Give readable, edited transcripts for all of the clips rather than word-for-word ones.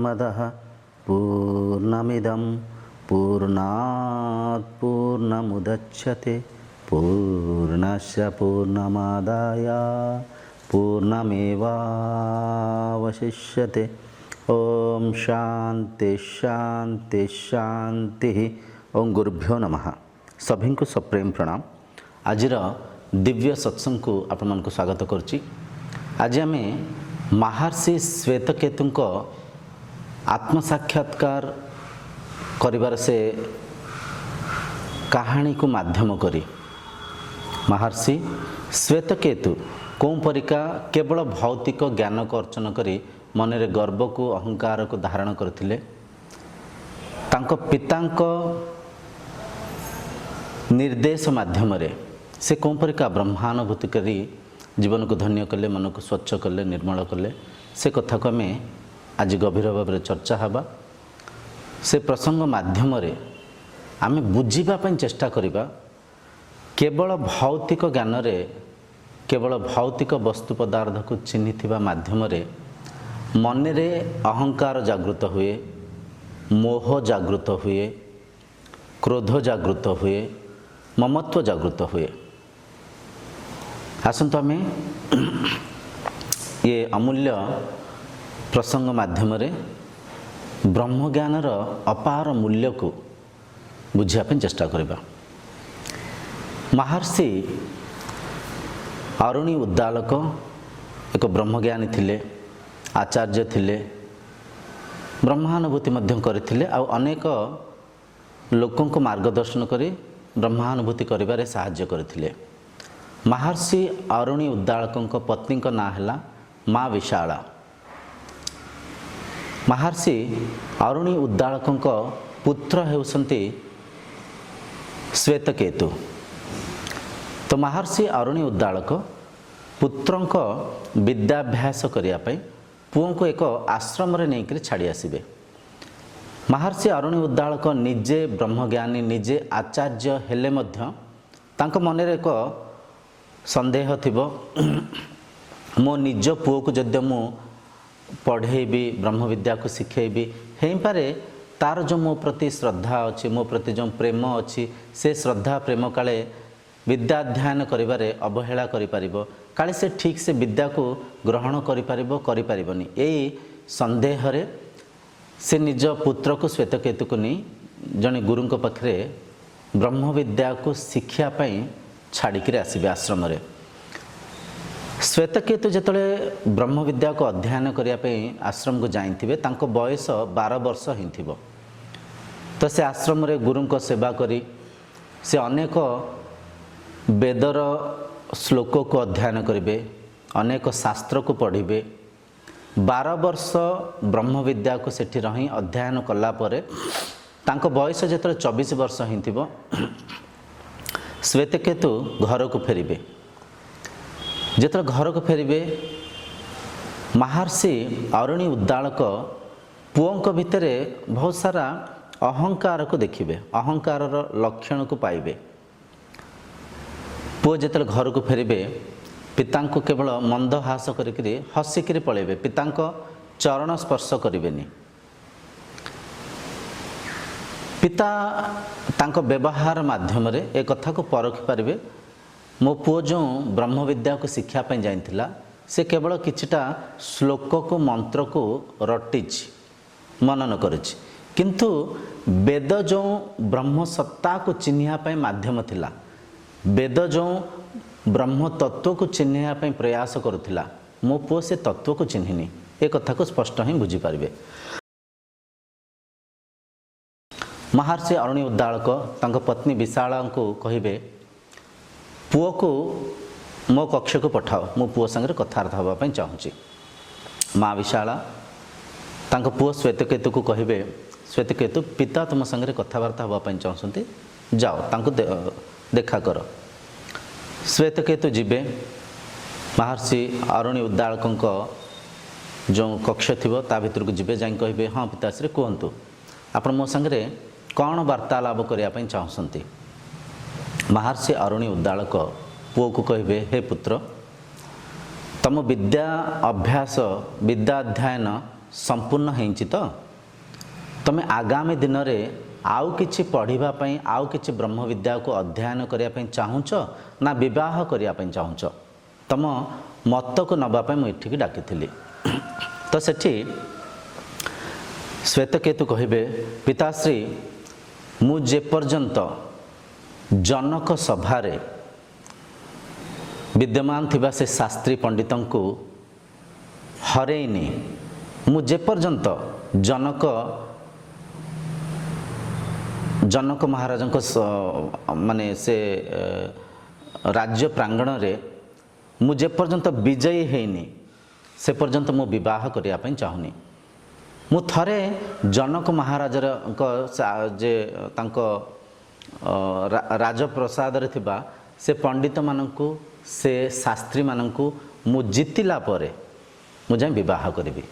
पूर्णमदः पूर्णमिदं पूर्णात् पूर्णमुदच्यते पूर्णस्य पूर्णमादाय पूर्णमेवावशिष्यते। ओम शांति शांति शांति। ओम गुरुभ्यो नमः। सभी को सप्रेम प्रणाम। आजिर दिव्य सत्संग को आपण मन को स्वागत करुच्ची। आज आम महर्षि श्वेतकेतु आत्मसाक्षात्कार करिबार से कहानी को माध्यम करी महर्षि श्वेतकेतु कौं परिका केवल भौतिक ज्ञान को अर्चन करी मन रे गर्व को अहंकार को धारण करथिले। तांको पितांको निर्देश माध्यम रे से कौं परिका ब्रह्मानुभूति करी जीवन को धन्य कले, मन को स्वच्छ कले, निर्मल कले, से कथा को आम आज गभीर भाव में चर्चा हवा। से प्रसंग माध्यम रे आम बुझीबा पई चेष्टा करिबा केवल भौतिक ज्ञान रे केवल भौतिक वस्तु पदार्थ को चिन्हिथिबा माध्यम रे मन रे अहंकार जागृत हुए, मोह जागृत हुए, क्रोध जागृत हुए, ममत्व जागृत हुए। आसंतु आमे ये अमूल्य प्रसंग माध्यम रे ब्रह्म ज्ञानर अपार मूल्य को बुझिया पे चेष्टा करिबा। महर्षि अरुणी उद्दालक एक ब्रह्मज्ञानी थिले, आचार्य थिले, ब्रह्मानुभूति मध्य करथिले आ अनेक लोकों को मार्गदर्शन करी ब्रह्मानुभूति करिबारे सहाय्य करथिले। महर्षि अरुणी उद्दालक पत्नी का नाम है माँ विशाला। महर्षि अरुणी उद्दालक पुत्र हेउसंती श्वेतकेतु। तो महर्षि अरुणी उद्दालक पुत्रं विद्याभ्यास करने पुओं को एक आश्रम रे नहीं छाड़ी आसबे। महर्षि अरुणी उद्दालक निजे ब्रह्मज्ञानी, निजे आचार्य हेले मध्य तांको मन रे एक संदेह थिबो, मो निज पुओ को जदि मु पढ़ेबी, ब्रह्म विद्या को शिखेबी, हेई पारे तार जो मो प्रति श्रद्धा अच्छी, मो प्रति जो प्रेम अच्छी, से श्रद्धा प्रेम काले विद्या अध्ययन करिबारे अवहेला करि पारिबो, काले से ठीक से विद्या को ग्रहण करि पारिबो करि पारिबोनी। एई संदेह रे से निज पुत्र को श्वेतकेतु को नहीं जने गुरु को पाखरे ब्रह्म विद्या को शिक्षा पई छाड़िक आसबे आश्रम रे। श्वेतकेतु जिते ब्रह्म विद्या को अध्ययन करने आश्रम को जाइथिबे, तांको बयस 12 वर्ष हिथिबो। तो से आश्रम रे गुरु को सेवा करी से अनेक वेदर श्लोक को अध्ययन करिवे, अनेक शास्त्र को पढ़िबे। 12 वर्ष ब्रह्म विद्या को सेठी रही अध्ययन कला परे तांको बयस जिते 24 वर्ष हिथिबो, श्वेतकेतु घर को फेरिबे। जिते घर को फेरिबे महर्षि अरुणी उद्दालक पुओं भितर बहुत सारा अहंकार को देखिबे, अहंकार लक्षण को पाइबे। पुओ जिते घर को फेरिबे पिता को केवल मंद हास करी हसिक पलैबे, पिता चरण स्पर्श करेनि। पिता तांको व्यवहार माध्यम रे एक कथा को परखि पारिबे, मो पुओ जो ब्रह्म विद्या को शिक्षा पे जाइथिला से केवल किछटा श्लोक को मंत्र को रटिछि, मनन करिछि, किंतु वेद जो ब्रह्म सत्ता को चिन्हिया पे माध्यम थिला, वेद जो ब्रह्म तत्व को चिन्हिया पे प्रयास करुथिला, मो पुओ से तत्व को चिन्हिनी। एक कथा को स्पष्ट ही बुझी पारिबे। महर्षि अरुणी उद्दालक तांको पत्नी विशाला को कहिबे, पुओ को मो कक्ष को पठाओ, मो पुओ संगे कथार्थ हवा पई चाहूची। माँ विशाला तांको पुओ श्वेतकेतु को कहिबे, श्वेतकेतु पिता तुम संगे कथावार्ता हवा पई चाहूछंती, जाओ तांको देखा कर। श्वेतकेतु जीवे महर्षि अरुणी उद्दालक जो कक्ष थिबो ता भितर को जीवे, जाई कहिबे, हाँ पिताश्री कहतु आपण मो संगे कौन वार्तालाप करने चाहती। महर्षि अरुणी उद्दालक पुओ को कहिबे, हे पुत्र, तम विद्या अभ्यास विद्या अध्ययन संपूर्ण होइछि तो तमे आगामी दिन रे आउ किछि पढ़िबा पई आउ किछि ब्रह्म विद्या को अध्ययन करिया पई चाहुछ ना विवाह करिया पई चाहुछ तम मत को नबा पई मु इठिक डाकिथिली। तो सेठी श्वेतकेतु कहिबे पिताश्री मु जे पर्यंत जनक सभारे विद्यमान थिबा से शास्त्री पंडितों को हरेइनी मु जे पर्यंत जनक महाराज माने से राज्य प्रांगण रे मु जे पर्यंत विजयी हेनी से पर्यंत मु विवाह करिया पई चाहुनी। मु थरे जनक महाराज जे तांको राजप्रसाद रे थिबा से पंडित मानकु से शास्त्री मानकु मु जितिला परे मु जाय विवाह करिबी।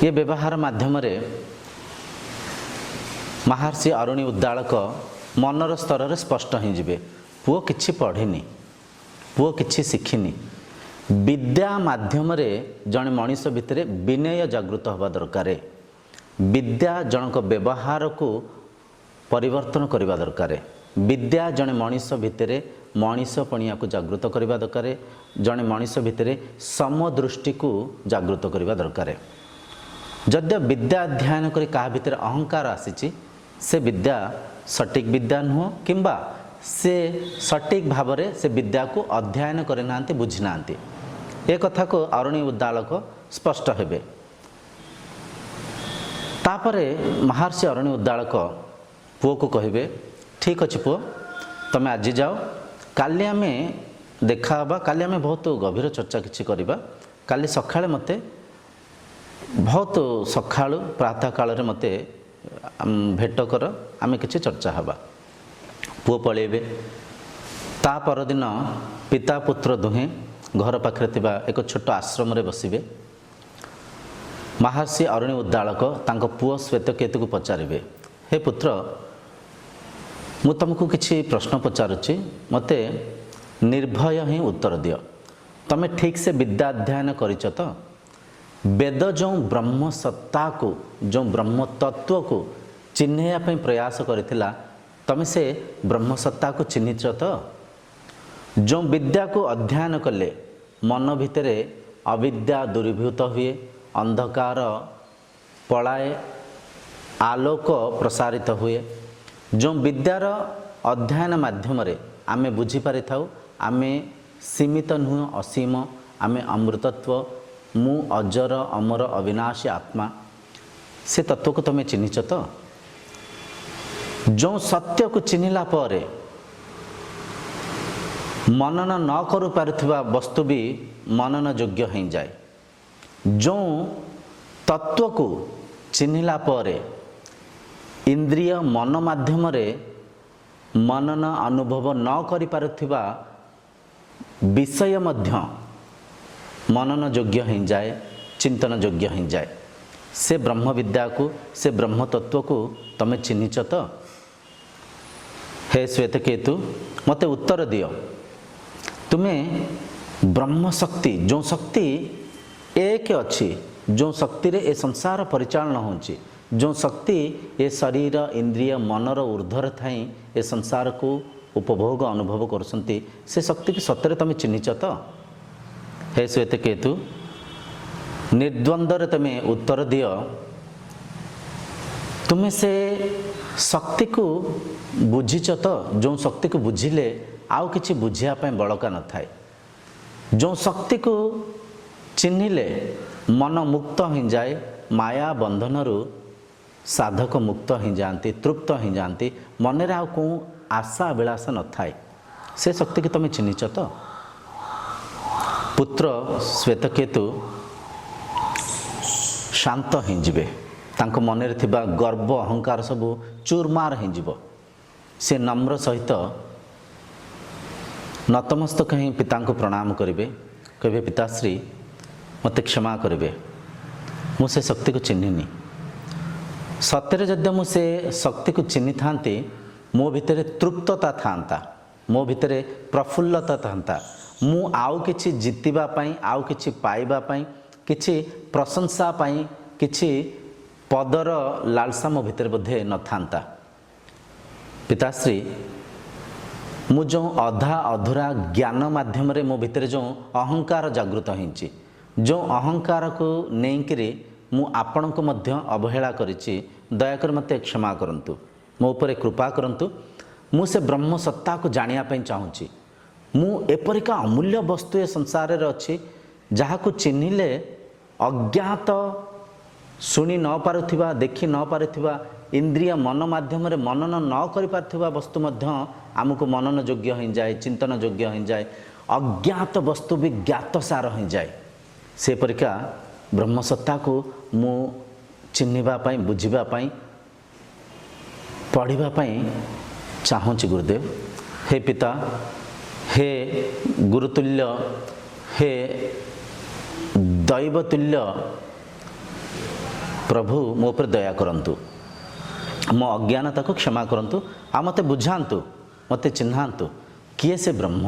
ये व्यवहार माध्यम रे महर्षि अरुणी उद्दालक मनर स्तर रे स्पष्ट हो जिवे पुओ किछि पढ़िनी पुओ किछि शिखिनी। विद्या माध्यम रे जने मनीष भितरे विनय जागृत होबा दरकार। विद्या जनक व्यवहार को परिवर्तन करबा दरकार। विद्या जने मनीष भितरे मनीष पणिया को जागृत करबा दरकार। जने मनीष भितरे समदृष्टि को जागृत करबा दरकार। जद्य विद्या अध्ययन करी का भितर अहंकार आसीची से विद्या सटीक विद्या नुह किंबा से सटीक भाव में से विद्या को अध्ययन करे नांती बुझी नांती। ए कथा को अरुणी उद्दालक स्पष्ट हेबे। तापरे महर्षि अरुणी उद्दालक पुओ को कहिबे ठीक अछि पुओ तमे आज जाओ काली आमे देखा हबा काली आमे बहुत गभीर चर्चा किछि करिबा। काली सखाळे मते बहुत सखाळु प्रातः काल रे मते भेट कर आमे किछि चर्चा हबा। पुओ पळेबे ता पर दिन पिता पुत्र दुहे घर पाखरे थिबा एक छोट आश्रम रे बसिबे। महर्षि अरुणी उद्दालक तांको पुओ श्वेतकेतु को पचारिबे हे पुत्र मु तुमको किछि प्रश्न पचारुछि मते निर्भय ही उत्तर दियो। तमे ठीक से विद्या अध्ययन करिछ तो वेद जो ब्रह्म सत्ता को जो ब्रह्म तत्व को चिन्हया पे प्रयास करथिला तमे से ब्रह्म सत्ता को चिन्हिच तो जो विद्या को अध्ययन कले मन भितरे अविद्या दूरीभूत हुए अंधकार पलाए आलोक प्रसारित हुए। जो विद्यार अध्ययन माध्यम रे आमे बुझी पारि थाउ आमे सीमित नुह असीम आमे अमृतत्व मु अजर अमर अविनाशी आत्मा से तत्व को तमे चिन्हिच तो जो सत्य को चिन्हिला परे मनन न करू पारुथिबा वस्तु भी मनन योग्य हो जाए। जो तत्व को चिन्हिला परे इंद्रिय मन माध्यम रे मनन अनुभव न करि पारुथिबा विषय मध्य मनन योग्य हो जाए चिंतन योग्य हो जाए। से ब्रह्म विद्या को से ब्रह्म तत्व को तमे चिन्हिच तो हे श्वेतकेतु मते उत्तर दियो तुम्हें ब्रह्म शक्ति जो शक्ति एक अच्छी जो शक्ति रे ए संसार परिचालन होची जो शक्ति ए शरीर इंद्रिय मनर ऊर्ध्वर थाई ए संसार को उपभोग अनुभव करसंती से शक्ति की सत्य तमे चिन्हिच तो हे श्वेतकेतु निर्द्वंद्व तमे उत्तर दियो तुम्हें से शक्ति को बुझीच तो जो शक्ति को बुझिले आउ किछि बुझिया पे बड़का न थाए। जो शक्ति को चिन्हिले मन मुक्त हो जाए माया बंधन रु साधक मुक्त हो जाती तृप्त हो जाती मन रे आउ को आशा अभिलाष न थाए। से शक्ति की तमे चिन्हिच तो पुत्र श्वेतकेतु शांत हो जिवे तांको मन रे थिबा गर्व अहंकार सब चूरमार हो जिवो। से नम्र सहित नतमस्तक ही पिता को प्रणाम करेंगे कहे पिताश्री मते क्षमा करेंगे मुझे शक्ति को चिन्हिनी सत्य जदि मुझे शक्ति को चिन्हि था मो भितर तृप्तता था मो भितर प्रफुल्लता था मु आउ किछि जितिबा पई आउ किछि पाइबा पई କିଛି ପ୍ରଶଂସା ପାଇଁ କିଛି ପଦର ଲାଲସା ମୋ ଭିତରେ ବୋଧେ ନଥାନ୍ତା। ପିତାଶ୍ରୀ, ମୁଁ ଯେଉଁ ଅଧା ଅଧୁରା ଜ୍ଞାନ ମାଧ୍ୟମରେ ମୋ ଭିତରେ ଯେଉଁ ଅହଙ୍କାର ଜାଗୃତ ହେଇଛି, ଯେଉଁ ଅହଙ୍କାରକୁ ନେଇକରି ମୁଁ ଆପଣଙ୍କୁ ମଧ୍ୟ ଅବହେଳା କରିଛି, ଦୟାକରି ମୋତେ କ୍ଷମା କରନ୍ତୁ, ମୋ ଉପରେ କୃପା କରନ୍ତୁ। ମୁଁ ସେ ବ୍ରହ୍ମ ସତ୍ତାକୁ ଜାଣିବା ପାଇଁ ଚାହୁଁଛି। ମୁଁ ଏପରିକା ଅମୂଲ୍ୟ ବସ୍ତୁ ଏ ସଂସାରରେ ଅଛି ଯାହାକୁ ଚିହ୍ନିଲେ ଅଜ୍ଞାତ, ଶୁଣି ନ ପାରୁଥିବା, ଦେଖି ନ ପାରୁଥିବା, ଇନ୍ଦ୍ରିୟ ମନ ମାଧ୍ୟମରେ ମନନ ନ କରିପାରୁଥିବା ବସ୍ତୁ ମଧ୍ୟ ଆମକୁ ମନନ ଯୋଗ୍ୟ ହୋଇଯାଏ, ଚିନ୍ତନ ଯୋଗ୍ୟ ହୋଇଯାଏ। ଅଜ୍ଞାତ ବସ୍ତୁ ବି ଜ୍ଞାତସାର ହୋଇଯାଏ। ସେପରିକା ବ୍ରହ୍ମସତ୍ତାକୁ ମୁଁ ଚିହ୍ନିବା ପାଇଁ, ବୁଝିବା ପାଇଁ, ପଢ଼ିବା ପାଇଁ ଚାହୁଁଛି ଗୁରୁଦେବ। ହେ ପିତା, ହେ ଗୁରୁତୁଲ୍ୟ, ହେ ଦୈବତୁଲ୍ୟ ପ୍ରଭୁ, ମୋ ଉପରେ ଦୟା କରନ୍ତୁ, ମୋ ଅଜ୍ଞାନତାକୁ କ୍ଷମା କରନ୍ତୁ, ଆଉ ମୋତେ ବୁଝାନ୍ତୁ, ମୋତେ ଚିହ୍ନାନ୍ତୁ କିଏ ସେ ବ୍ରହ୍ମ,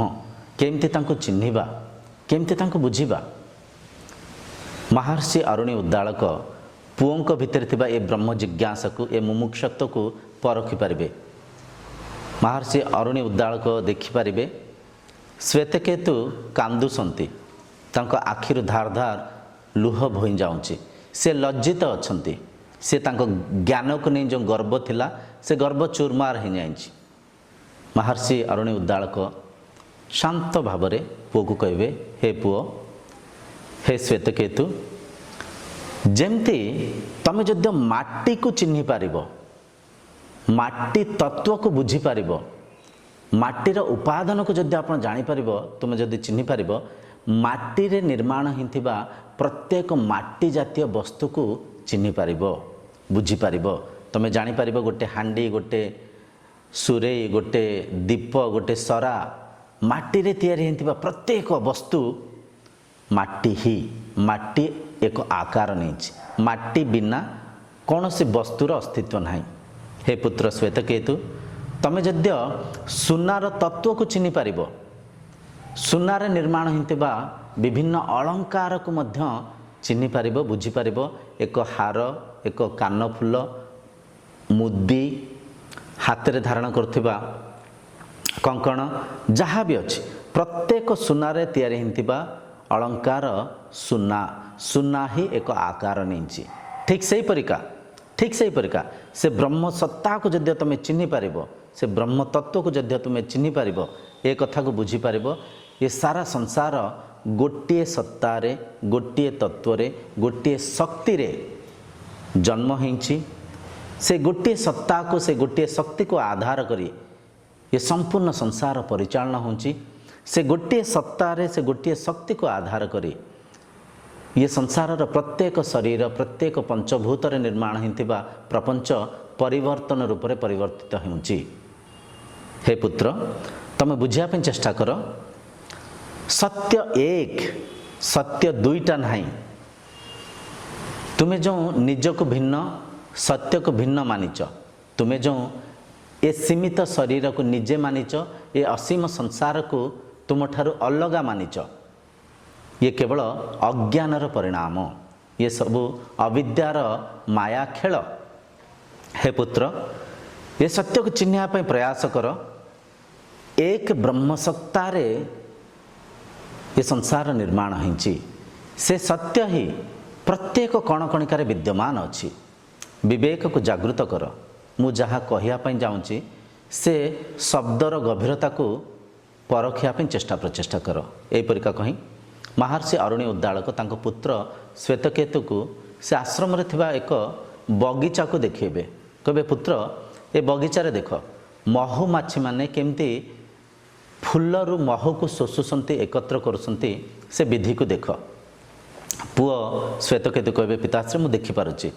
କେମିତି ତାଙ୍କୁ ଚିହ୍ନିବା, କେମିତି ତାଙ୍କୁ ବୁଝିବା। ମହର୍ଷି ଅରୁଣି ଉଦ୍ଦାଳକ ପୁଅଙ୍କ ଭିତରେ ଥିବା ଏ ବ୍ରହ୍ମ ଜିଜ୍ଞାସାକୁ, ଏ ମୁମୁକ୍ଷତ୍ୱକୁ ପରଖିପାରିବେ। ମହର୍ଷି ଅରୁଣି ଉଦ୍ଦାଳକ ଦେଖିପାରିବେ ଶ୍ୱେତକେତୁ କାନ୍ଦୁଛନ୍ତି, ତାଙ୍କ ଆଖିରୁ ଧାର ଧାର ଲୁହ ବୋହି ଯାଉଛି, ସେ ଲଜ୍ଜିତ ଅଛନ୍ତି। ସେ ତାଙ୍କ ଜ୍ଞାନକୁ ନେଇ ଯେଉଁ ଗର୍ବ ଥିଲା, ସେ ଗର୍ବ ଚୁରମାର ହୋଇଯାଇଛି। ମହର୍ଷି ଅରୁଣି ଉଦ୍ଦାଳକ ଶାନ୍ତ ଭାବରେ ପୁଅକୁ କହିବେ, ହେ ପୁଅ, ହେ ଶ୍ୱେତକେତୁ, ଯେମିତି ତମେ ଯଦି ମାଟିକୁ ଚିହ୍ନି ପାରିବ, ମାଟି ତତ୍ତ୍ୱକୁ ବୁଝିପାରିବ, ମାଟିର ଉପାଦାନକୁ ଯଦି ଆପଣ ଜାଣିପାରିବ, ତୁମେ ଯଦି ଚିହ୍ନିପାରିବ, ମାଟିରେ ନିର୍ମାଣ ହୋଇଥିବା ପ୍ରତ୍ୟେକ ମାଟି ଜାତୀୟ ବସ୍ତୁକୁ ଚିହ୍ନିପାରିବ, ବୁଝିପାରିବ। ତୁମେ ଜାଣିପାରିବ ଗୋଟେ ହାଣ୍ଡି, ଗୋଟେ ସୁରେଇ, ଗୋଟେ ଦୀପ, ଗୋଟେ ସରା, ମାଟିରେ ତିଆରି ହୋଇଥିବା ପ୍ରତ୍ୟେକ ବସ୍ତୁ ମାଟି ହିଁ। ମାଟି ଏକ ଆକାର ନେଇଛି। ମାଟି ବିନା କୌଣସି ବସ୍ତୁର ଅସ୍ତିତ୍ୱ ନାହିଁ। ହେ ପୁତ୍ର ଶ୍ୱେତକେତୁ, ତମେ ଯଦି ସୁନାର ତତ୍ତ୍ୱକୁ ଚିହ୍ନି ପାରିବ, ସୁନାରେ ନିର୍ମାଣ ହୋଇଥିବା ବିଭିନ୍ନ ଅଳଙ୍କାରକୁ ମଧ୍ୟ ଚିହ୍ନି ପାରିବ, ବୁଝିପାରିବ, ଏକ ହାର, ଏକ କାନଫୁଲ, ମୁଦି, ହାତରେ ଧାରଣ କରୁଥିବା କଙ୍କଣ, ଯାହା ବି ଅଛି ପ୍ରତ୍ୟେକ ସୁନାରେ ତିଆରି ହୋଇଥିବା ଅଳଙ୍କାର ସୁନା, ସୁନା ହିଁ ଏକ ଆକାର ନେଇଛି। ଠିକ୍ ସେହିପରିକା ସେ ବ୍ରହ୍ମ ସତ୍ତାକୁ ଯଦି ତୁମେ ଚିହ୍ନି ପାରିବ, ସେ ବ୍ରହ୍ମ ତତ୍ତ୍ୱକୁ ଯଦି ତୁମେ ଚିହ୍ନି ପାରିବ, ଏ କଥାକୁ ବୁଝିପାରିବ, ଏ ସାରା ସଂସାର ଗୋଟିଏ ସତ୍ତାରେ, ଗୋଟିଏ ତତ୍ତ୍ୱରେ, ଗୋଟିଏ ଶକ୍ତିରେ ଜନ୍ମ ହେଇଛି। ସେ ଗୋଟିଏ ସତ୍ତାକୁ, ସେ ଗୋଟିଏ ଶକ୍ତିକୁ ଆଧାର କରି ଏ ସମ୍ପୂର୍ଣ୍ଣ ସଂସାର ପରିଚାଳନା ହେଉଛି। ସେ ଗୋଟିଏ ସତ୍ତାରେ, ସେ ଗୋଟିଏ ଶକ୍ତିକୁ ଆଧାର କରି ଏ ସଂସାରର ପ୍ରତ୍ୟେକ ଶରୀର, ପ୍ରତ୍ୟେକ ପଞ୍ଚଭୂତରେ ନିର୍ମାଣ ହୋଇଥିବା ପ୍ରପଞ୍ଚ ପରିବର୍ତ୍ତନ ରୂପରେ ପରିବର୍ତ୍ତିତ ହେଉଛି। ହେ ପୁତ୍ର, ତୁମେ ବୁଝିବା ପାଇଁ ଚେଷ୍ଟା କର, ସତ୍ୟ ଏକ, ସତ୍ୟ ଦୁଇଟା ନାହିଁ। ତୁମେ ଯେଉଁ ନିଜକୁ ଭିନ୍ନ, ସତ୍ୟକୁ ଭିନ୍ନ ମାନିଛ, ତୁମେ ଯେଉଁ ଏ ସୀମିତ ଶରୀରକୁ ନିଜେ ମାନିଛ, ଏ ଅସୀମ ସଂସାରକୁ ତୁମଠାରୁ ଅଲଗା ମାନିଛ, ଇଏ କେବଳ ଅଜ୍ଞାନର ପରିଣାମ, ଇଏ ସବୁ ଅବିଦ୍ୟାର ମାୟା ଖେଳ। ହେ ପୁତ୍ର, ଏ ସତ୍ୟକୁ ଚିହ୍ନିବା ପାଇଁ ପ୍ରୟାସ କର। ଏକ ବ୍ରହ୍ମସତ୍ତାରେ ଏ ସଂସାର ନିର୍ମାଣ ହେଇଛି। ସେ ସତ୍ୟ ହିଁ ପ୍ରତ୍ୟେକ କଣକଣିକାରେ ବିଦ୍ୟମାନ ଅଛି। ବିବେକକୁ ଜାଗୃତ କର। ମୁଁ ଯାହା କହିବା ପାଇଁ ଯାଉଛି, ସେ ଶବ୍ଦର ଗଭୀରତାକୁ ପରଖିବା ପାଇଁ ଚେଷ୍ଟା ପ୍ରଚେଷ୍ଟା କର। ଏହିପରିକା କହି ମହର୍ଷି ଅରୁଣି ଉଦ୍ଦାଳକ ତାଙ୍କ ପୁତ୍ର ଶ୍ୱେତକେତୁକୁ ସେ ଆଶ୍ରମରେ ଥିବା ଏକ ବଗିଚାକୁ ଦେଖେଇବେ। କହିବେ, ପୁତ୍ର, ଏ ବଗିଚାରେ ଦେଖ, ମହୁମାଛିମାନେ କେମିତି ଫୁଲରୁ ମହୁକୁ ଶୋଷୁଛନ୍ତି, ଏକତ୍ର କରୁଛନ୍ତି, ସେ ବିଧିକୁ ଦେଖ। ପୁଅ ଶ୍ୱେତକେତୁ କହିବେ, ପିତାଶ୍ରୀ, ମୁଁ ଦେଖିପାରୁଛି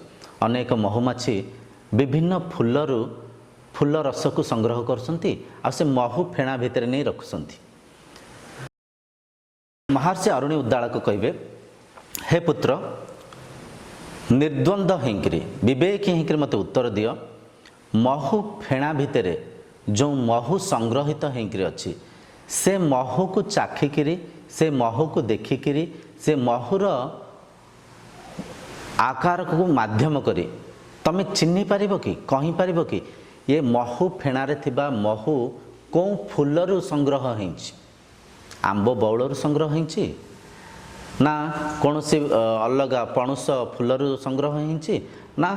ଅନେକ ମହୁମାଛି ବିଭିନ୍ନ ଫୁଲରୁ ଫୁଲ ରସକୁ ସଂଗ୍ରହ କରୁଛନ୍ତି, ଆଉ ସେ ମହୁ ଫେଣା ଭିତରେ ନେଇ ରଖୁଛନ୍ତି। ମହର୍ଷି ଅରୁଣି ଉଦ୍ଦାଳକ କହିବେ, ହେ ପୁତ୍ର, ନିର୍ଦ୍ୱନ୍ଦ୍ୱ ହେଇକିରି, ବିବେକୀ ହେଇକିରି ମୋତେ ଉତ୍ତର ଦିଅ। ମହୁ ଫେଣା ଭିତରେ ଯେଉଁ ମହୁ ସଂଗ୍ରହିତ ହେଇକିରି ଅଛି, ସେ ମହୁକୁ ଚାଖିକିରି, ସେ ମହୁକୁ ଦେଖିକିରି, ସେ ମହୁର आकार को माध्यम करी तमे चिन्ह पारिबो कि कहि पारिबो कि ये महू फेणारे थिबा महू को फुलरू संग्रह होइछि आंब बौलरू संग्रह होइछि ना कौन सी अलग पणुस फुलरू संग्रह होइछि ना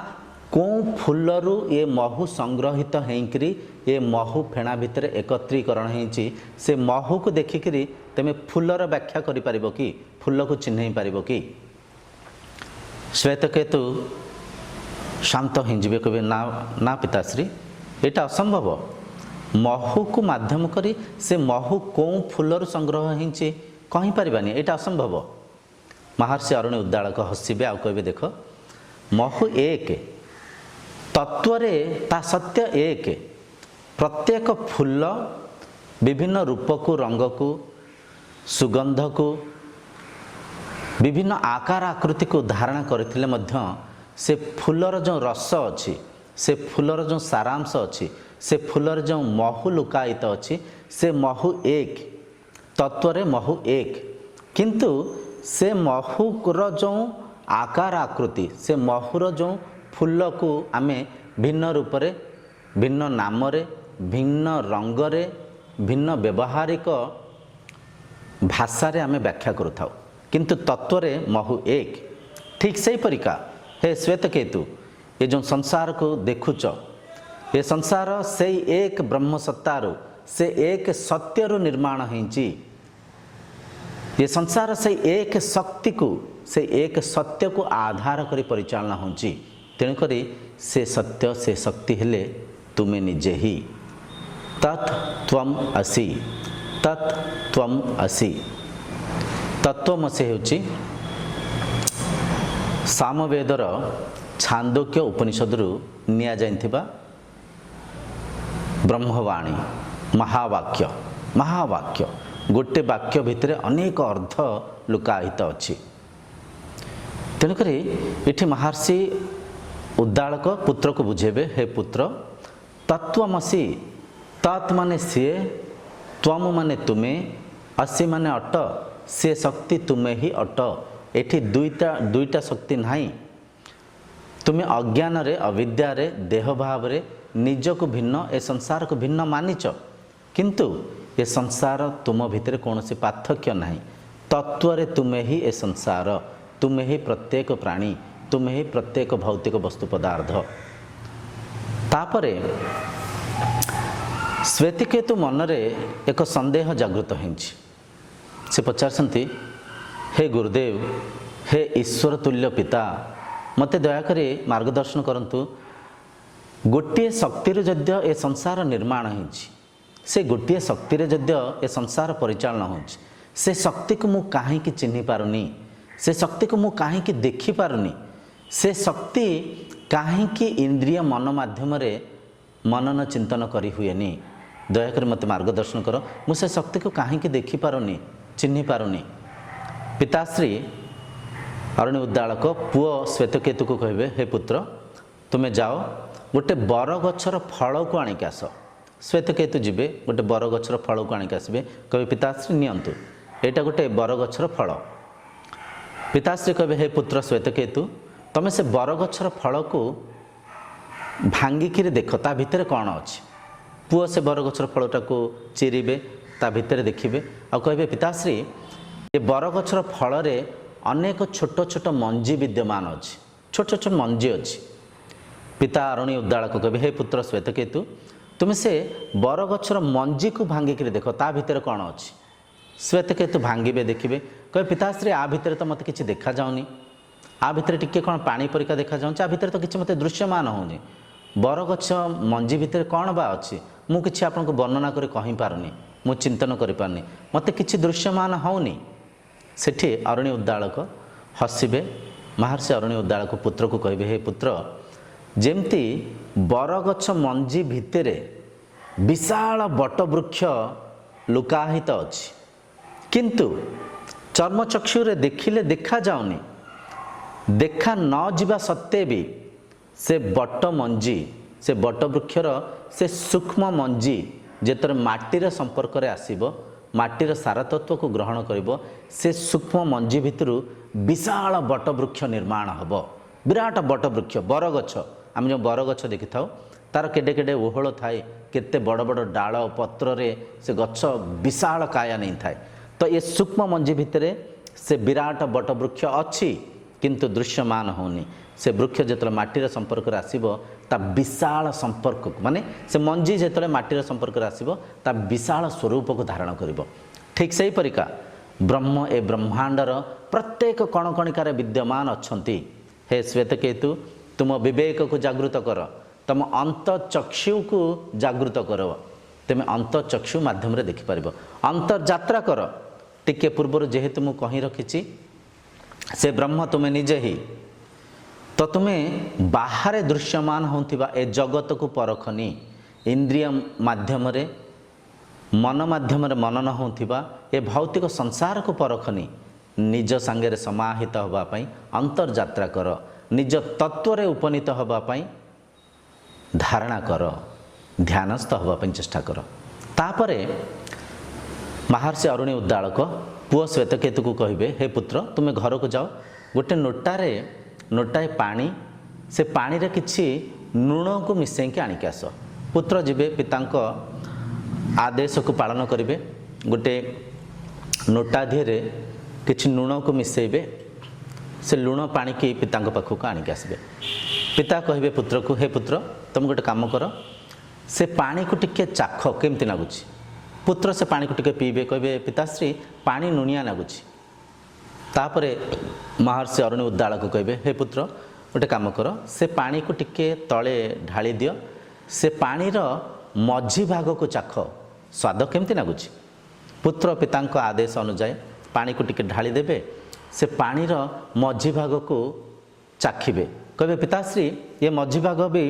को फुलरू ये महू संग्रहित होइकरी ये महू फेणा भितर एकत्रीकरण होइछि से महू को देखिकरी तमे फुलर व्याख्या करि पारिबो कि फुल को चिन्ह पारिबो कि श्वेतकेतु शांत हिंजिबे कबे ना ना पिताश्री एटा असंभव महू को माध्यम करी से महू को फुलर संग्रह हिंची कहीं पारिबानी एटा असंभव। महर्षि अरुणि उद्दालक हसिबे आ कहबे देख महू एक तत्वरे ता सत्य एक प्रत्येक फुल विभिन्न रूप को रंग को सुगंध को विभिन्न आकार आकृति को धारण करथिले मध्य से फुलर जो रस अच्छी से फुलर जो सारांश अच्छी से फुलर जो महू लुकायित अच्छी से महू एक तत्वरे महू एक किंतु से महूर जो आकार आकृति से महूर जो फुल को आमे भिन्न रूपरे भिन्न नामरे भिन्न रंगरे भिन्न व्यवहारिक भाषा आमे व्याख्या करूँ किंतु तत्वरे महू एक ठीक से परिका हे श्वेतकेतु ये जो संसार को देखुच ये संसार से एक ब्रह्म सत्तारू से एक सत्यरू निर्माण होइछि ये संसार से एक शक्ति को से एक सत्य को आधार करी परिचालना होछि तेणुकरी से सत्य से शक्ति हेले तुमे निजे ही तत् त्वम असि तत् त्वम असि तत्वमसि हेउछि सामवेदर छांदोक्य उपनिषदरू निया जाइथिबा ब्रह्मवाणी महावाक्य महावाक्य गोटे वाक्य भितर अनेक अर्थ लुकाहित अछि तेणुकरी इठी महर्षि उद्दालक पुत्र को बुझेबे हे पुत्र तत्वमसि तत् माने सिए त्वम माने तुमे असि माने अट से शक्ति तुमे ही अट एठी दुईटा शक्ति नाही तुमे अज्ञान रे अविद्या रे देह भाव रे निज को भिन्न ए संसार को भिन्न मानिच किंतु ए संसार तुम भितर कौन से पार्थक्य नाही तत्व रे तुमे ही ए संसार तुमे ही प्रत्येक प्राणी तुमे ही प्रत्येक भौतिक वस्तु पदार्थ तापरे श्वेतकेतु मनरे एक संदेह जागृत होइछि से पचारसंती हे गुरुदेव हे ईश्वर तुल्य पिता मते दयाकरी मार्गदर्शन करंतु गोटे शक्ति जद्य ए संसार निर्माण होइछि से गोटे शक्ति जद्य ए संसार परिचालन होइछि से शक्ति को मु काहे कि चिन्हि पारुनी से शक्ति को मु काहे कि देखि पारुनी से शक्ति काहे कि इंद्रिय मन माध्यम रे मनन चिंतन करी हुएनी दयाकरी मते मार्गदर्शन कर मु से शक्ति को काहे कि देखि पारुनी चिन्हि पारुनी। पिताश्री अरुणि उद्दालक पुओ श्वेतकेतु को कहबे हे पुत्र तुमे जाओ गोटे बर गछर फल को आनिक आस श्वेतकेतु जीवे गोटे बर गछर फल को आनिक आसबे कहबे पिताश्री नियंतु एटा गोटे बर गछर फल पिताश्री कहबे हे पुत्र श्वेतकेतु तमे से बर गछर फल को भांगिकी देख ता भितर कौन अच्छी पुओ से बर गछर फलटा को चिरिबे ता भितर देखिबे आ कहबे पिताश्री ये बरगछर फल रे अनेक छोट छोट मंजी विद्यमान अच्छी छोट छोट मंजी अच्छी पिता अरुणि उद्दालक कहबे हे पुत्र श्वेतकेतु तुम से बरगछर मंजी को भांगिक देख ता भितर कौन अच्छी श्वेतकेतु भांगे देखिए कहे पिताश्री आ भितर तो मत किसी देखा जाऊनी आ भितर टिके कौन पानी परिका देखा जाऊँ आ भितर तो किसी मत दृश्यमान होनी बरगछ मंजी भितर कौन बा अच्छी मु किछि आपनको वर्णना करि कहि पारुनी मु चिंतन करि पारनी मते किछि दृश्यमान होनी सेठी अरुणि उद्दालक हसिबे महर्षि अरुणि उद्दालक पुत्र को कहबे हे पुत्र जेमती बरगछ मंजी भितरे विशाल बटवृक्ष लुकाहित अछि किंतु चर्मचक्षुरे देखिले देखा जाउनी देखा न जिबा सत्ते भी से बट मंजी से बटवृक्षर से सूक्ष्म मंजी जेतर माटीर संपर्क रे आसीबो माटीर सार तत्व को ग्रहण करिबो से सूक्ष्म मंजी भितरु विशाल बटवृक्ष निर्माण हबो विराट बट वृक्ष बरगछ आम जो बरगछ देखि था तार केडे केडे ओहल थाए केते बड़ बड़ डाल पत्र से गछ विशाल काया नहीं थाए तो ये सूक्ष्म मंजी भितर से विराट बट वृक्ष अच्छी किंतु दृश्यमान होनी से वृक्ष जो माटीर संपर्क आसब ता विशाल संपर्क माने से मंजी जो माटीर संपर्क आसब ता विशाल स्वरूप को धारण करिवो। ठीक सही परिका ब्रह्म ए ब्रह्मांडर प्रत्येक कणकणिकार विद्यमान अच्छंती। हे श्वेतकेतु तुम विवेक को जागृत कर तुम अंतचक्षु को जागृत कर तुम अंतचक्षु माध्यम देखिपार अंतर्यात्रा कर टिके पूर्वर जेहेतु मु कही रखी से ब्रह्म तुम्हें निजे ही तो तुम्हें बाहर दृश्यमान होता ए जगत को परखनी इंद्रिय माध्यम मन माध्यम मनन होता ए भौतिक संसार को परखनी निज सांगे समाहित होगापाई अंतर्यात्रा कर निज तत्व उपनीत होगापाई धारणा कर ध्यानस्थ होगापाई चेष्टा कर। तापरे महर्षि अरुणी उद्दालक पुओ श्वेतकेतु को कहिबे हे पुत्र तुम्हें घर को जाओ गोटे नोटाए पानी से पानी रे किछि लुण को मिसेंके आनिक आस। पुत्र जिबे पितांको आदेश को पालन करिवे गोटे नोटा धीरे किछि लुण को मिसेबे से लुण पानी की पितांको पाखक आनिक आसबे। पिता कहिबे पुत्र को हे पुत्र तुम गोटे काम कर से पानी को टिके चाख केमती लागुछि। पुत्र से पानी को टिके पीबे कहे पिताश्री पानी नुनिया लगुच। तापरे महर्षि अरुणी उद्दालक कहे हे पुत्र गोटे काम कर से पानी को टिके तले ढाली दियो से पानीर मझी भाग को चाख स्वाद केमती लगुच। पुत्र पितांको आदेश अनुसार पानी को टिके ढाली देबे से पानीर मझी भाग को चाखिबे कहे पिताश्री ये मझी भाग भी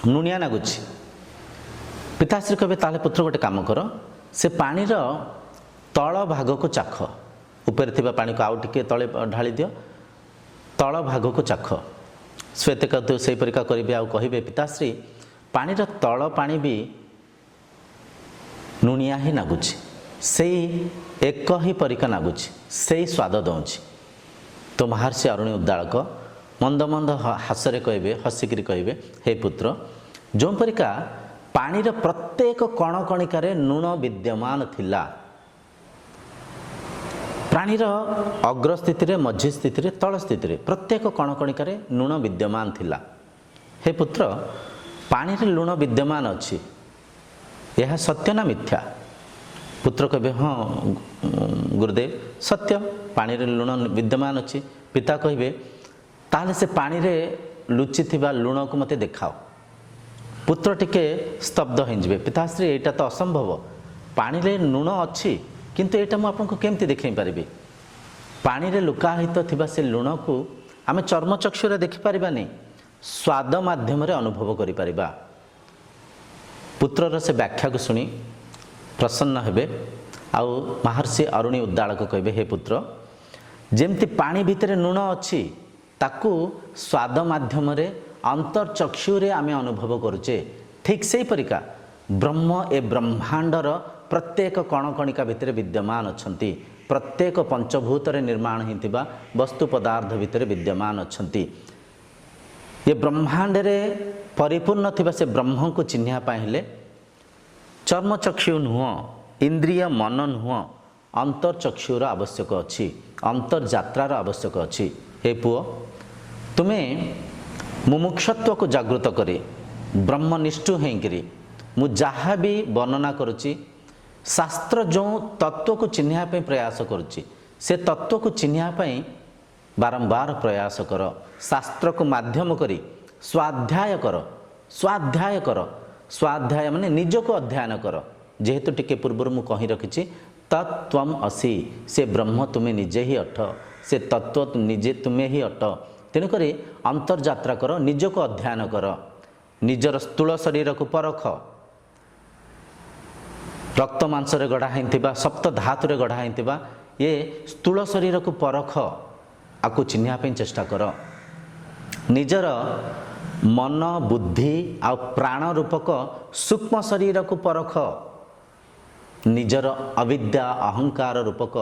नुनिया लगुच। पिताश्री कहे ताले पुत्र गोटे काम कर से पानीर तल भाग को चाख ऊपर थिबा पानी को आउ टिके तले ढाली दियो तल भाग को चाख। श्वेतकेतु से परिका करिवे आउ कहिबे पिताश्री पानीर तल पानी भी नुनिया ही नागुछि से एक ही परिका नागुछि से स्वाद दउछि। तो महर्षि अरुणी उद्दालक मंद मंद हास्य कहे हसिकी कहे हे पुत्र जो परिका पानीर प्रत्येक कणकणिकार लुण विद्यमान थिला प्राणीर अग्रस्थिति मझी स्थिति तल स्थिति प्रत्येक कणकणिकार लुण विद्यमान थिला। हे पुत्र पानी रे लुण विद्यमान अच्छी यह सत्य ना मिथ्या। पुत्र कहे हाँ गुरुदेव सत्य पानी रे लुण विद्यमान अच्छी। पिता कहे ताले से पानी रे लुचि थिबा लुण को मते देखाओ। पुत्र टिके स्तब्ध हो पिताश्री एटा तो असंभव पानी रे लुण अच्छी किंतु एटा मु आपको केमती देखै पारिबी। पानी रे लुकाहित थिबा से लुण को आमे चर्मचक्षुरे देखि पारिबानी स्वाद माध्यम रे अनुभव करि पारिबा। पुत्रर से व्याख्या को सुनी प्रसन्न हेबे आउ महर्षि अरुणी उद्दालक कहे हे पुत्र जेमती पानी भितर लुण अच्छी ताकू स्वाद माध्यम रे अंतर्चक्षुरे आमे अनुभव करुचे ठीक से परिका ब्रह्म ए ब्रह्मांडर प्रत्येक कणकणिका भितर विद्यमान अच्छंती प्रत्येक पंचभूत रे निर्माण होइतिबा वस्तु पदार्थ भितर विद्यमान अच्छंती। ये ब्रह्मांड रे परिपूर्ण थिबा से ब्रह्म को चिन्हा पाइले चर्मचक्षु नुह इंद्रिय मन नुह अंतर्चक्षुर आवश्यक अच्छी अंतर्यात्रार आवश्यक अच्छी। हे पुओ तुम्हें मुमुक्षत्व को जागृत करे ब्रह्मनिष्ठ होकरी मु जहाँ भी वर्णना करुच्ची शास्त्र जो तत्व को चिन्हापी प्रयास करुच्ची से तत्व को चिन्हापी बारंबार प्रयास कर शास्त्र को माध्यम करी स्वाध्याय कर स्वाध्याय माने निज को अध्ययन कर जेहेतु टिके पूर्व मु कही रखी तत्त्वम असि से ब्रह्म तुम्हें निजे ही अट से तत्व निजे तुम्हें ही अट तेणुक अंतर्यात्रा कर निज को अध्ययन कर निजर स्थूल शरीर को परख रक्त मांस रे गढ़ा होइतिबा सप्त धातु रे गढ़ा होइतिबा ये स्थूल शरीर को परख आकु चिन्हा पे चेष्टा कर निजर मन बुद्धि आ प्राण रूपक सूक्ष्म शरीर को परख निजर अविद्या अहंकार रूपक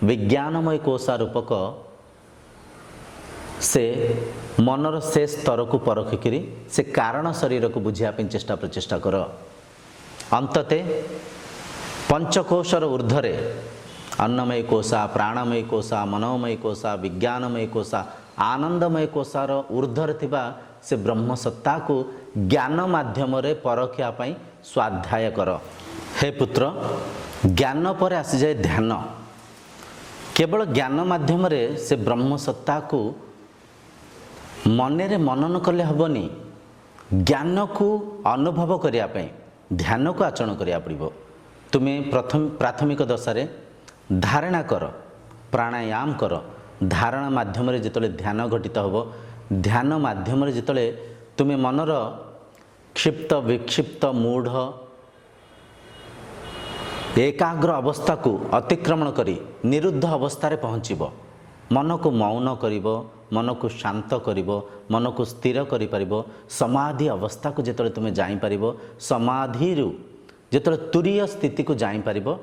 विज्ञानमय कोशा रूपक से मनर से स्तर को परखिकी से कारण शरीर को बुझापी चेष्टा प्रचेषा कर। अंतते पंचकोशर ऊर्ध्वरे अन्नमय कोशा, प्राणमय कोशा, मनोमय कोशा, विज्ञानमय कोशा, आनंदमय कोशार ऊर्ध्वरे थिबा से ब्रह्म सत्ता को ज्ञान माध्यम परखिया स्वाध्याय कर। हे पुत्र, ज्ञान पर आसी जाए ध्यान। केवल ज्ञान माध्यम से ब्रह्म सत्ता को मनरे मनन कले हेनी, ज्ञान को अनुभव करने ध्यान को आचरण करा पड़ो। तुम्हें प्राथमिक दशारे धारणा कर, प्राणायाम कर। धारणा माध्यम जिते ध्यान घटित हो, ध्यान माध्यम जिते तुम्हें मनर क्षिप्त विक्षिप्त मूढ़ एकाग्र अवस्था को अतिक्रमण करी निरुद्ध अवस्था रे पहुँचब। मन को मौन करिब, मन को शांत करिब, मन को स्थिर करि परिबो। समाधि अवस्था को जिते तुम्हें जापर, समाधि जिते तुरीय स्थिति को जापर,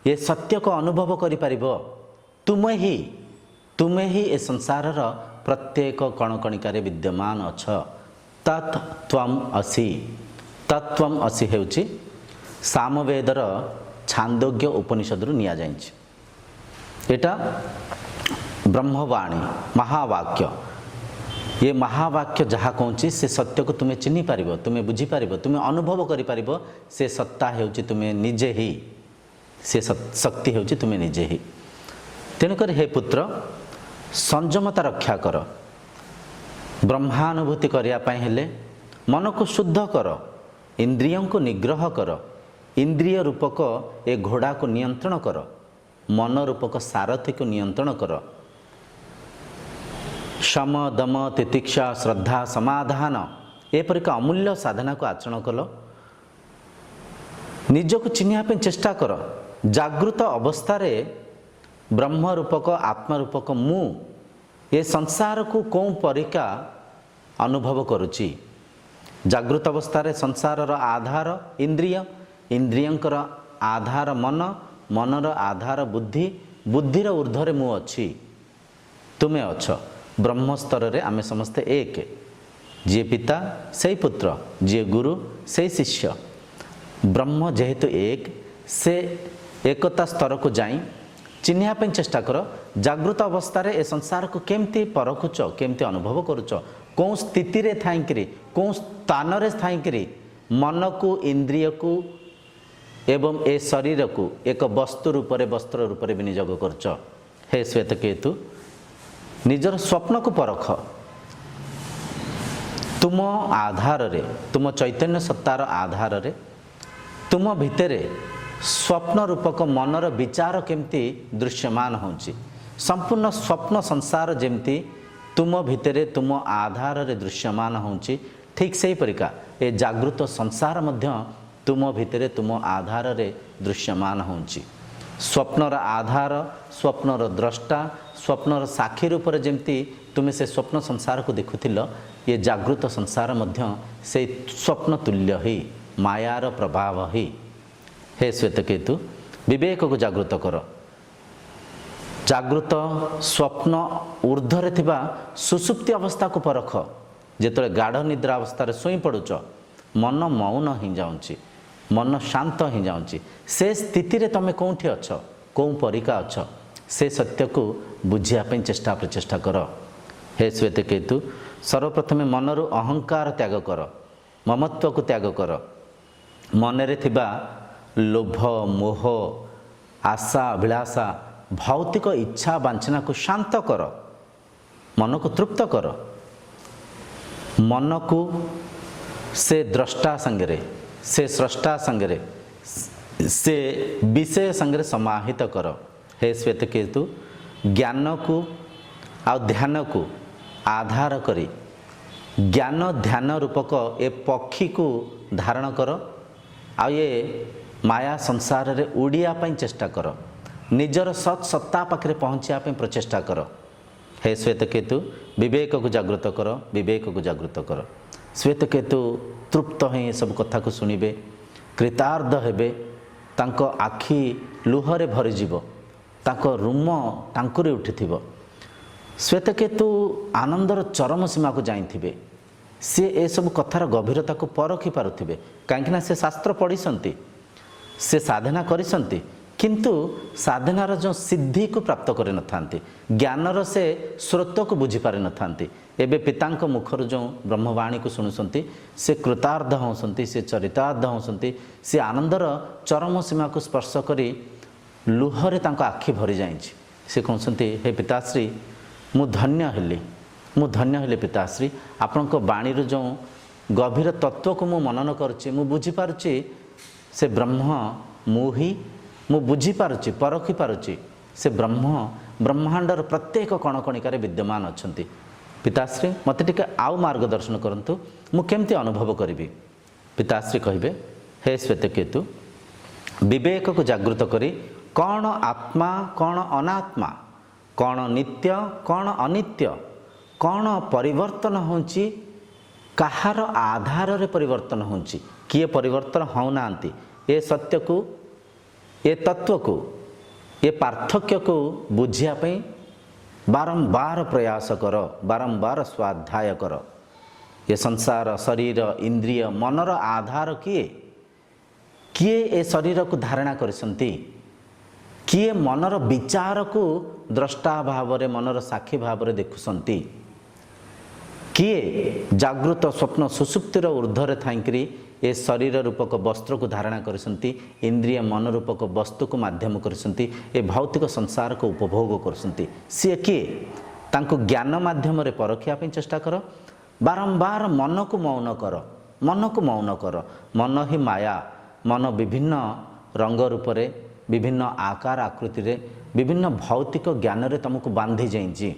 ये सत्य को अनुभव करि परिबो। तुम्हें ही ए संसार प्रत्येक कणकणिकार विद्यमान अछ। तत्त्वम असि। तत्त्वम असि हेउछि सामवेदर छांदोग्य उपनिषद निया जाइछि। एटा ब्रह्मवाणी महावाक्य। ये महावाक्य जहाँ कहूँ से सत्य को तुम्हें चिन्ह पार, तुम्हें बुझीपार, तुम्हें अनुभव कर। से सत्ता हेउछि तुम्हें निजे ही, से शक्ति हेउछि तुम्हें निजे ही। तेणुक हे पुत्र, संयमता रक्षा कर। ब्रह्मानुभूति करने हेले मन को शुद्ध कर, इंद्रियों को निग्रह कर। इंद्रिय रूपक ए घोड़ा को नियंत्रण कर, मन रूपक सारथी को नियंत्रण कर। शम दम तितिक्षा श्रद्धा समाधान एपरिक अमूल्य साधना को आचरण कल। निजक चिन्हापी चेष्टा कर। जागृत अवस्था रे ब्रह्म रूपक आत्मा रूपक मु ये संसार को कौन परिका अनुभव करुची। जागृत अवस्था रे संसार आधार इंद्रिय, इंद्रियंकर आधार मन, मनर आधार बुद्धि, बुद्धिर ऊर्ध्वरे मु अच्छी, तुम्हें अछ। ब्रह्म स्तर रे आमे समस्ते एक। जी पिता से पुत्र, जी गुरु से शिष्य। ब्रह्म जेहेतु एक, से एकता स्तर को जाई चिन्हापी चेष्टा कर। जागृत अवस्था रे ए संसार को केमती परखुच, केमती अनुभव करुच, कौन स्थिति रे थाइकरी, कौन स्थान रे थाइकरी मन को, इंद्रिय को एवं ए शरीर को एक वस्तु रूप रे, वस्त्र रूप रे विनियोग करुच। हे श्वेतकेतु, निजर स्वप्न को परख। तुम आधार रे, तुम चैतन्य सत्तार आधार रे तुम भितरे स्वप्न रूपक मनर विचार केमती दृश्यमान होची। संपूर्ण स्वप्न संसार जेमती तुम भितरे, तुम आधार रे दृश्यमान होची, ठीक से ही परिका ए जागृत संसार मध्य तुम भितरे, तुम आधार रे दृश्यमान होची। स्वप्नर आधार, स्वप्नर द्रष्टा, स्वप्नर साक्षी रूप रे जेमती तुम से स्वप्न संसार को देखुथिल, ये जागृत संसार मध्य से स्वप्न तुल्य ही, मायार प्रभाव ही। हे श्वेतकेतु, विवेक को जागृत कर। जागृत स्वप्न ऊर्ध्वरे थिबा सुसुप्ति अवस्था को परख। जेतले गाढ़ निद्रा अवस्था शोई पड़ुच, मन मौन ही जाउची, मन शांत ही जाउची। से स्थिति रे तमे कोठी अछ, कौ परिका अछ, से सत्य को बुझिया पे चेष्टा प्रचेष्टा कर। हे श्वेतकेतु, सर्वप्रथमे मनरु अहंकार त्याग कर, ममत्व को त्याग कर। मनरे थिबा लोभ, मोह, आशा, अभिलाषा, भौतिक इच्छा वांछना को शांत कर। मन को तृप्त कर। मन को से द्रष्टा संगरे, से स्रष्टा संगरे, से विषय संगरे समाहित कर। हे श्वेतकेतु, ज्ञान को आ ध्यान को आधार करी ज्ञान ध्यान रूपक ए पक्षी को धारण कर। आ ये माया संसार रे उड़िया पाई चेष्टा कर। निजर सत सत्ता पाखे पहुँचा प्रचेष्टा कर। हे श्वेतकेतु, विवेक को जागृत कर, विवेक को जागृत कर। श्वेतकेतु तृप्त ही सब कथा को शुणिबे, कृतार्ध हेबे, तांको आखि लुहरे भरीजिव, तांको रूम टांकुरी उठिथिव। श्वेतकेतु आनंदर चरम सीमा को जाइथिबे सी ए सब कथार गभीरता को परखि पारुथिबे काहेकि से शास्त्र पढ़ी से साधना करिसंती किंतु साधनार जो सिद्धि को प्राप्त करे न थांती ज्ञानर से स्रोत को बुझी पारे न थांती एबे पितांक मुखर जो ब्रह्मवाणी को शुणुसंती से कृतार्ध होसंती से चरितार्ध होसंती से आनंदर चरम सीमा को स्पर्श करी लुहरे तांको आखि भरी जाइछि से कहसंती हे पिताश्री मु धन्य हेली पिताश्री आपणक बाणीर जो गभीर तत्व को मु मनन करछि मु बुझी पारुछि से ब्रह्म मु बुझी पारुछि परखि पारुछि से ब्रह्मांडर प्रत्येक कणकणिकार विद्यमान अछंती पिताश्री मते टिके आउ मार्गदर्शन करंतु मु केमती अनुभव करिबी पिताश्री कहिबे हे श्वेतकेतु विवेक को जागृत करी कौन आत्मा कौन अनात्मा कौन नित्य कौन अनित्य कौन परिवर्तन होंची कहार आधार रे परिवर्तन होंची किए परिवर्तन होनांती ए सत्य को ए तत्व को ए पार्थक्य को बुझिया पई बारंबार प्रयास कर बारंबार स्वाध्याय कर ये संसार शरीर इंद्रिय मनर आधार किए किए ए शरीर को धारणा करिसंती किए मनर विचार को द्रष्टा भाव रे मनर साक्षी भाव रे देखुसंती किए जागृत स्वप्न सुसुप्तिर ऊर्ध्वरे थाइकरी ए शरीर रूपक वस्त्र को धारणा करिसंती इंद्रिय मन रूपक वस्तु को माध्यम करिसंती ए भौतिक संसार को उपभोग करिसंती सी किए तांको ज्ञान माध्यम रे परखिया पे चेष्टा कर बारंबार मन को मौन कर मन ही माया मन विभिन्न रंग रूप रे विभिन्न आकार आकृति रे विभिन्न भौतिक ज्ञान रे तुमको बांधी जाइछि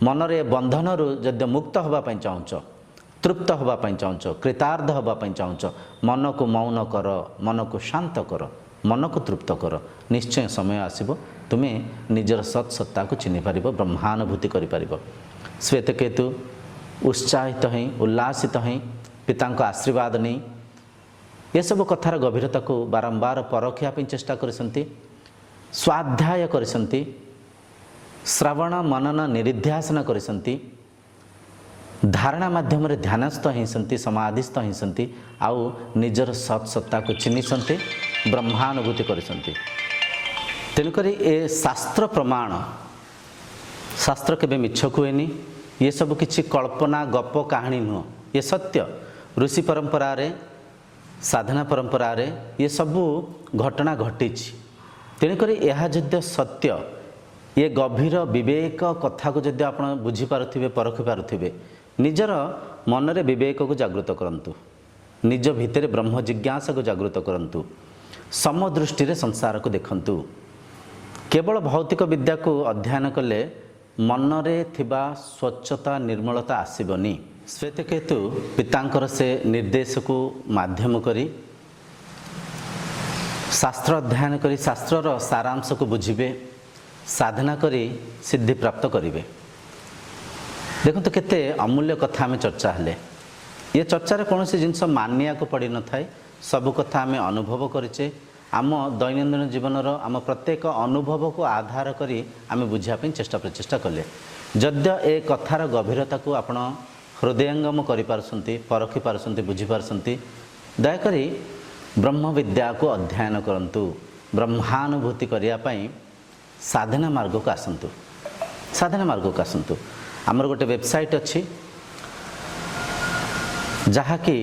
मन रे बंधन रु जदि मुक्त होबा पई चाहूछ तृप्त होबा पई चाहूछ कृतार्थ होबा पई चाहूछ मन को मौन कर मन को शांत कर मन को तृप्त कर निश्चय समय आसीबो तुमे निजर सत्सत्ता को चिन्हि पारिबो ब्रह्मानुभूति करि पारिबो श्वेतकेतु उत्साहित हैं उल्लासित हैं पितांको आशीर्वाद नहीं ये सब कथार गभीरता को बारंबार परखिया पे चेष्टा करिसंती स्वाध्याय करिसंती श्रवण मनन निरिध्यासन करिसंती धारणा माध्यम रे ध्यानस्थ होइसंती समाधिस्थ होइसंती आउ निजर सत्सत्ता को चिन्हिसंती ब्रह्मानुभूति करिसंती तेणुकरी ए शास्त्र प्रमाण शास्त्र केबे मिछ कुएनी ये सब किछि कल्पना गप कहानी नुह ये सत्य ऋषि परंपरा रे साधना परंपरा रे ये सब घटना घटिछि तेणुकरी यह जद्य सत्य ये गभीर विवेक कथा को जद्य आपण बुझी पारुथिबे परखि पारुथिबे निजर मन रे विवेक को जागृत करंतु निज भितरे ब्रह्म जिज्ञासा को जागृत करंतु समदृष्टि रे संसार को देखंतु केवल भौतिक विद्या को अध्ययन कले मन रे थिबा स्वच्छता निर्मलता आसीबनी श्वेतकेतु पितांकर से निर्देश को माध्यम करी शास्त्र अध्ययन करी शास्त्रर सारांश को बुझिबे साधना करी सिद्धि प्राप्त करिवे देखो तो केते अमूल्य कथा में चर्चा हेले ये चर्चा रे कौन सी जिनस मानिया को पड़ी न थाए सब कथा आम अनुभव करिचे आम दैनंदिन जीवन आम प्रत्येक अनुभव को आधार करी आम बुझापी चेष्टा प्रचेष्टा कले जद्य ए कथार गभीरता को आपण हृदयंगम करिपारसंती परखि पारसंती बुझी पारसंती दयाकरी ब्रह्म विद्या को अध्ययन करंतु ब्रह्मानुभूति करिया पई साधना मार्ग को आसंतु साधना मार्ग को आसंतु आमर गोटे वेबसाइट अच्छी जहाँकि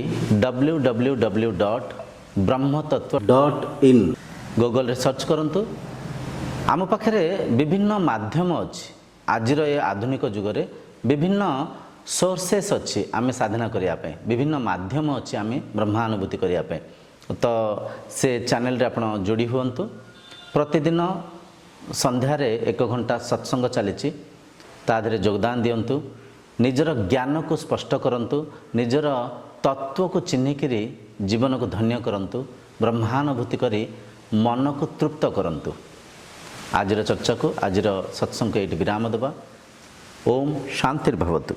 www.brahmatattva.in गूगल रे सर्च करंतु आम पाखरे विभिन्न माध्यम अच्छी आज ये आधुनिक जुगरे विभिन्न सोर्सेस अच्छी आम साधना करने विभिन्न माध्यम अच्छी आम ब्रह्मानुभूति करने तो से चैनल रे आपण जोड़ी हुंतु प्रतिदिन संध्यारे 1 घंटा सत्संग चली ताधरे योगदान दियंतु निजर ज्ञान को स्पष्ट करंतु निजर तत्व को चिन्हिकी जीवन को धन्य करंतु ब्रह्मानुभूति करी मन को तृप्त करंतु आज चर्चा को आज सत्संग ये विराम देवा ओम शांतिर्भवतु।